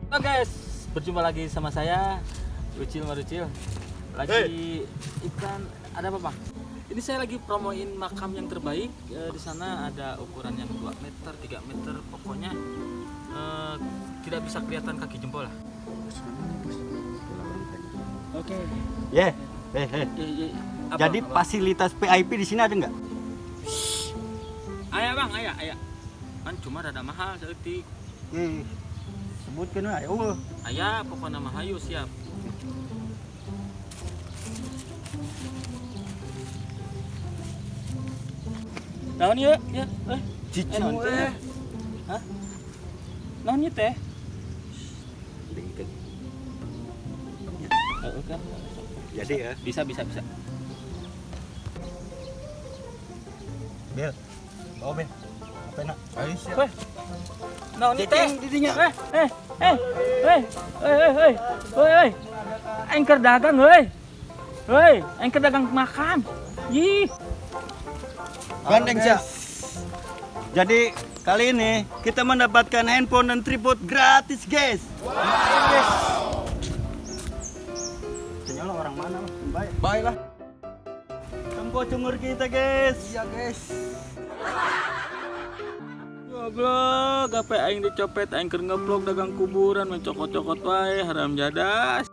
Halo guys, berjumpa lagi sama saya Rucil Marucil. Lagi ikan ada apa bang? Ini saya lagi promoin makam yang terbaik. Di sana ada ukuran yang 2 meter, 3 meter, pokoknya tidak bisa kelihatan kaki jempol lah. Oke. Jadi fasilitas VIP di sini ada nggak? Ayah bang, ayah. Kan cuma rada mahal seetik. Sebutkan aja. Ayah pokoknya mah hayu siap. Naon ya? Cicu teh. Hah? Naon ieu teh? Kan. Jadi ya. Bisa. Bel. Bawa Bel. Apa nak? Ayo siap. Weh. Naon ieu teh? Didinya. Hei. Aing keur dagang heuy. Heuy, aing keur dagang makan. Yih. Gandeng siap. Jadi kali ini kita mendapatkan handphone dan tripod gratis, guys. Guys. Ternyata orang mana lah? Baik lah. Tempo cungur kita, guys. Iya, guys. Goblok, gape aing dicopet, aing keur ngeblok dagang kuburan mencokot-cokot wae haram jadas.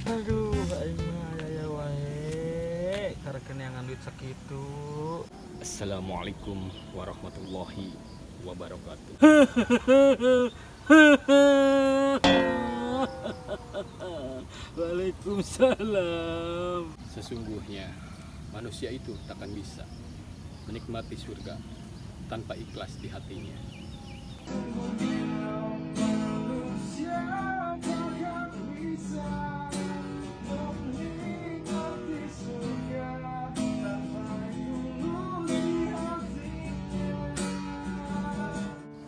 Aduh, aing mah aya wae karekeneangan duit sakitu. Assalamualaikum warahmatullahi wabarakatuh. Waalaikumsalam. Sesungguhnya manusia itu takkan bisa menikmati surga tanpa ikhlas di hatinya.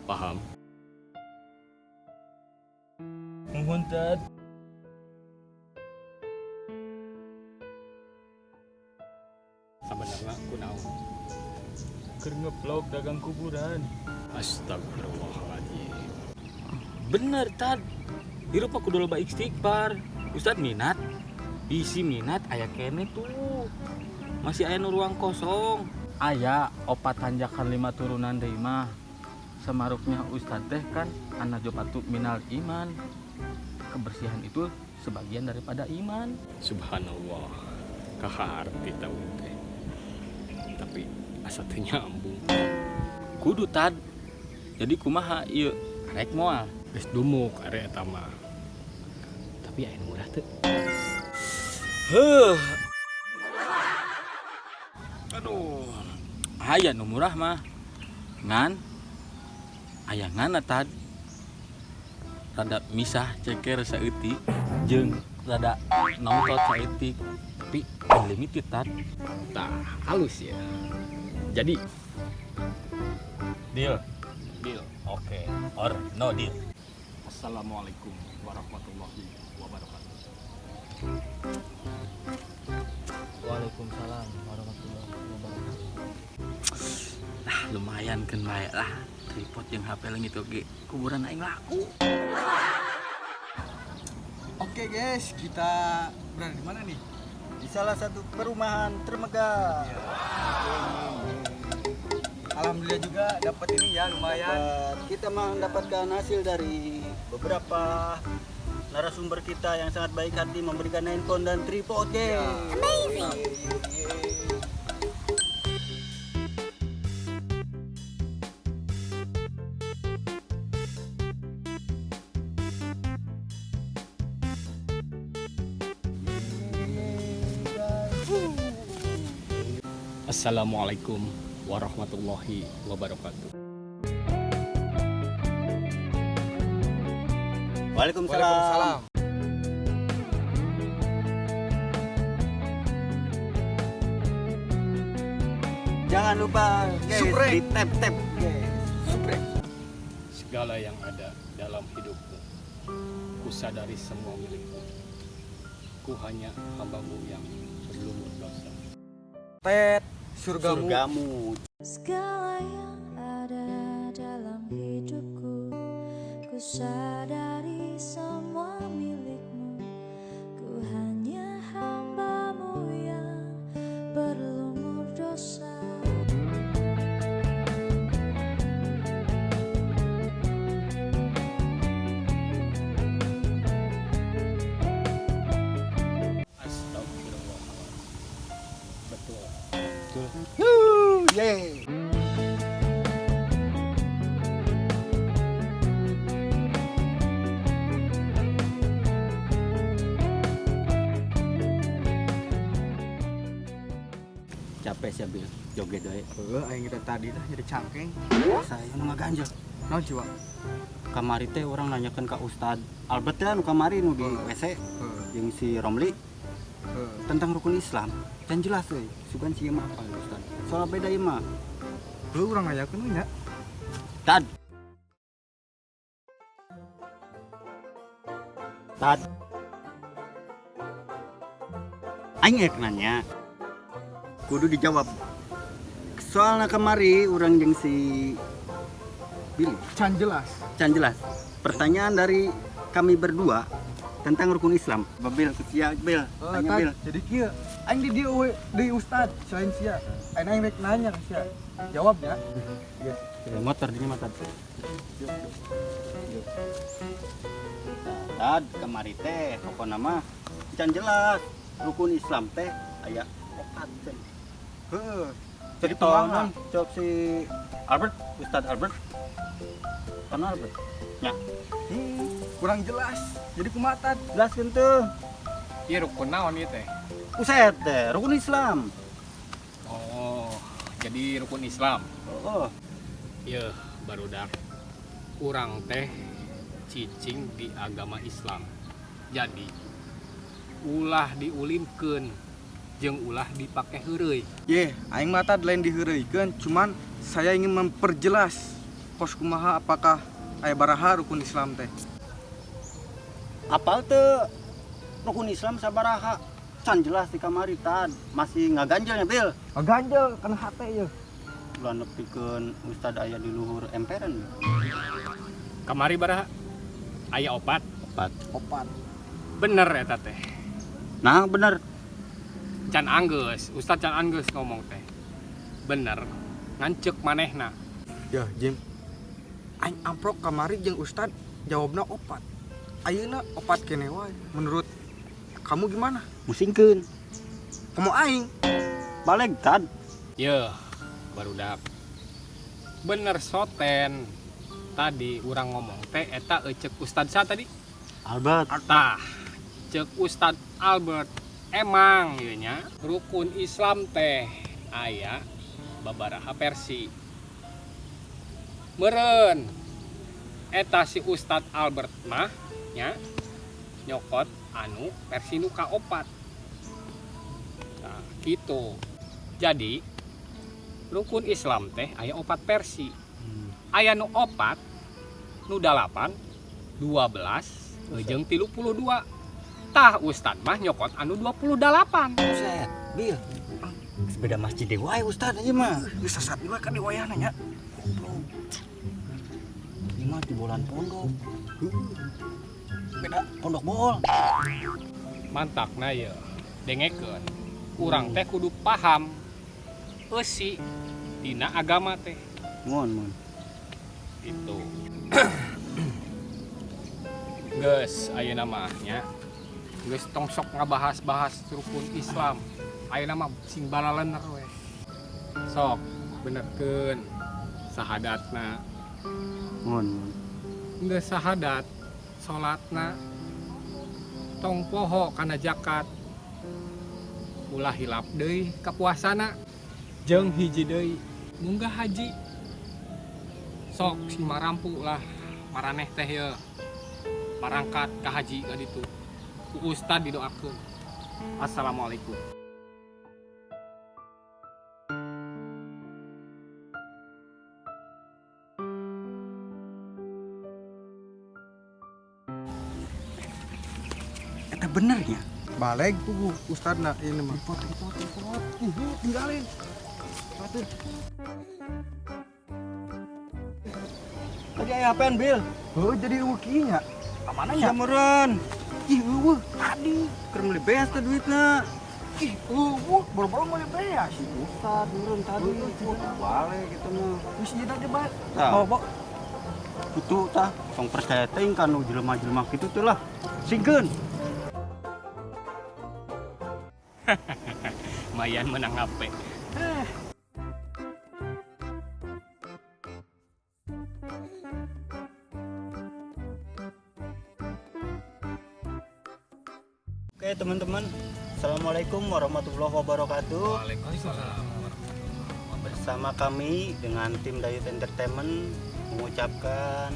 Paham? Nuhun Tad. Sebenarnya kunaon? Keur ngeblok dagang kuburan. Astagfirullahaladzim. Bener Tad. Hirup aku dulu baik istighfar. Ustad minat. Bisi minat aya kene tuh. Masih aya nu ruang kosong. Aya opat tanjakan 5 turunan deui mah. Samaruknya Ustad teh kan anak jopatu minal iman. Kebersihan itu sebagian daripada iman. Subhanallah. Kaharti tahu teh. Tapi asa teh nyambung. Kudu Tad. Jadi kumaha ieu rek moal. Geus dumuk are eta mah. Tapi aya nu murah teu? Aduh. Aya nu murah mah. Ngan aya ngana Tad. Rada misah ceker saeutik jeung rada nongtot saeutik. Tapi unlimited Tad. Tah, halus ya. Jadi, Deal. deal. Oke. Or no deal. Assalamualaikum warahmatullahi wabarakatuh. Waalaikumsalam warahmatullahi wabarakatuh. Lumayan kan bae lah. Tripod yang HP leungit oge kuburan aing laku. Oke, guys, kita berada di mana nih? Di salah satu perumahan termegah. Alhamdulillah juga dapat ini ya lumayan. Kita mendapatkan hasil dari beberapa narasumber kita yang sangat baik hati memberikan handphone dan tripod, guys. Amazing. Assalamualaikum warahmatullahi wabarakatuh. Waalaikumsalam. Jangan lupa guys, Subscribe. di tap guys. segala yang ada dalam hidupmu. Ku sadari semua milikmu. Ku hanya hamba-Mu yang berlumur dosa. Tet, surgamu. Surgamu. Segala yang ada dalam hidupku, ku sadari semua milikmu. Ku hanya hamba-Mu yang berlumur dosa. Astagfirullahaladzim. Betul. Yeay. Capek sih Bil, joget doy. Aing kita tadi dah jadi cangkeng. Saya nu ngaganjel. Naon coba? Kamari teh orang nanyakan ke Ustad Albert teh anu kamari nu di WC yang si Romli tentang rukun Islam. Dan jelas euy, sugan si mah apa Ustad. Soal beda ieu mah. Lu urang ngayakeun nya. Tad. Tad. Aing ek nanya. Kudu dijawab. Soalnya kemari orang jeung si Billy Can jelas. can jelas. Pertanyaan dari kami berdua tentang rukun Islam. Babil sia Bil. Tanya Bil. Jadi kieu, aing di dieu we deui ustad selain sia. Aing rek nanya ke sia. Jawabnya. Iya. Motor di mata. Tad kemari teh pokona mah can jelas rukun Islam teh aya 4 cenah. Heeh. Jadi kumaha? cok si Albert, Ustadz Albert. Karena Albert. Ya. Kurang jelas. Jadi kumaha tad? Jelaskeun teu. Ieu rukun naon ieu teh? Uset teh, rukun Islam. Oh, jadi rukun Islam. Oh, Ieu barudak. Urang teh cicing di agama Islam. Jadi ulah diulimkeun jeung ulah dipake heureuy. Ye, aing mah tad lain diheureuikeun, cuman saya ingin memperjelas pos kumaha apakah aya baraha rukun Islam teh. apal teu rukun Islam sabaraha? Can jelas di kamari tad. Masih ngaganjelnya Bil. Ganjel kana hate ye. Ulah nepikeun Ustadz aya di luhur emperan. Kamari baraha aya opat. Opat. Bener eta teh. Nah, bener. Can anggeus, Ustad can anggeus ngomong teh. Bener. Ngancek manehna. Ya, Jim. Aing amprok kamari jeung ustad jawabna opat. Ayeuna opat keneh wae. Menurut kamu gimana? Musingkeun. Kamu aing. Balik tad. Ye, barudak. Bener soten. Tadi urang ngomong teh eta cek Ustad sa tadi? Albert. Tah, cek Ustad Albert. Emang ieu nya rukun Islam teh aya babaraha versi. Meureun eta si Ustad Albert mah nya nyokot anu versi nu kaopat. Nah, gitu. Jadi rukun Islam teh aya 4 versi. Aya nu 4, nu 8, 12, jeung 32. Tah Ustad mah nyokot anu 28. Buset, Bil. Sepeda masjid deh wae Ustadz aja mah. Geus sasat we kan di wayahna nya. Ini mah di bolan pondok. Beda pondok bol. Mantakna ye dengekeun urang teh kudu paham eusi dina agama teh Mun. itu. Geus ayeuna mah nya geus tong sok ngabahas-bahas rukun Islam. Ayeuna mah sing balalener we. Sok benerkeun sahadatna. Mun. Geus sahadat salatna tong poho kana zakat. Ulah hilap deui ka puasana. Jeung hiji deui munggah haji. Sok si marampu lah maraneh teh ye marangkat ka haji ka ditu. Ku ustad didoakeun. Assalamualaikum. Teh benernya. Balik tuh Ustad nak ini mah. Repot. Tinggalin. Tadi aya apaan, Bil? Oh jadi ukinya. Amananya? Samuran. Ih, eueuh, tadi keur meuli beas teh duitna. Ih, boro-boro mau beas. Ustad nurun tadi. Balik gitu mah. Wis ieu teh bae. Tah. Bawa. Itu tah, tong percaya teuing kan jelema-jelema kitu teh lah. Singkeun. Lumayan menang HP. Oke, teman-teman. Assalamualaikum warahmatullahi wabarakatuh. Waalaikumsalam. Bersama kami dengan tim Dayut Entertainment mengucapkan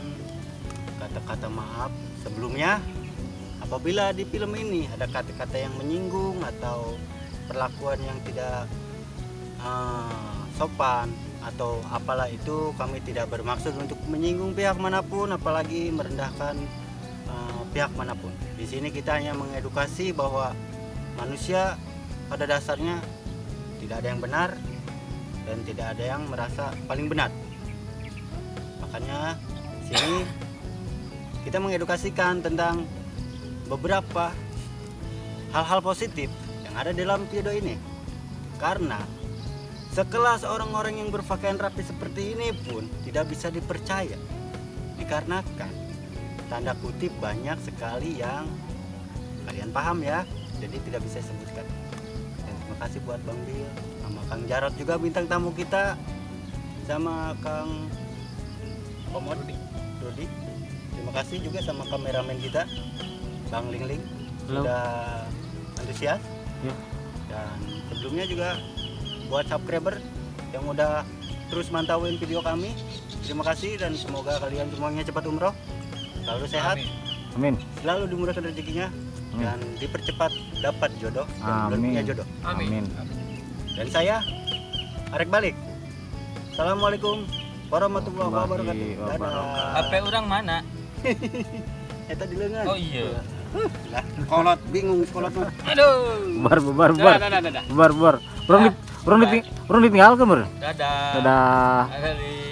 kata-kata maaf sebelumnya apabila di film ini ada kata-kata yang menyinggung atau perlakuan yang tidak sopan atau apalah itu, kami tidak bermaksud untuk menyinggung pihak manapun apalagi merendahkan pihak manapun. Di sini kita hanya mengedukasi bahwa manusia pada dasarnya tidak ada yang benar dan tidak ada yang merasa paling benar. Makanya di sini kita mengedukasikan tentang beberapa hal-hal positif yang ada dalam video ini. Karena sekelas orang-orang yang berpakaian rapi seperti ini pun tidak bisa dipercaya. Dikarenakan tanda kutip banyak sekali yang kalian paham ya, jadi tidak bisa sebutkan. Dan terima kasih buat Bang Bil, sama Kang Jarot juga bintang tamu kita, sama Kang Komod Rudi. Terima kasih juga sama kameramen kita Bang Lingling. Halo. Sudah antusias. Ya. Dan sebelumnya juga buat subscriber yang udah terus mantauin video kami, terima kasih dan semoga kalian semuanya cepat umroh, selalu sehat, Amin. selalu dimurahkan rezekinya, dan dipercepat dapat jodoh dan belum Amin. punya jodoh. Amin. Dan saya Arek balik. Assalamualaikum warahmatullahi wabarakatuh. Dadah. HP orang mana? Eta di leungeun. Oh iya. Lah, kolot bingung kolot mah. Aduh. Bar. Dah. Bar. Orang ditinggal ke, Ber? Dadah. Dadah. Dadah.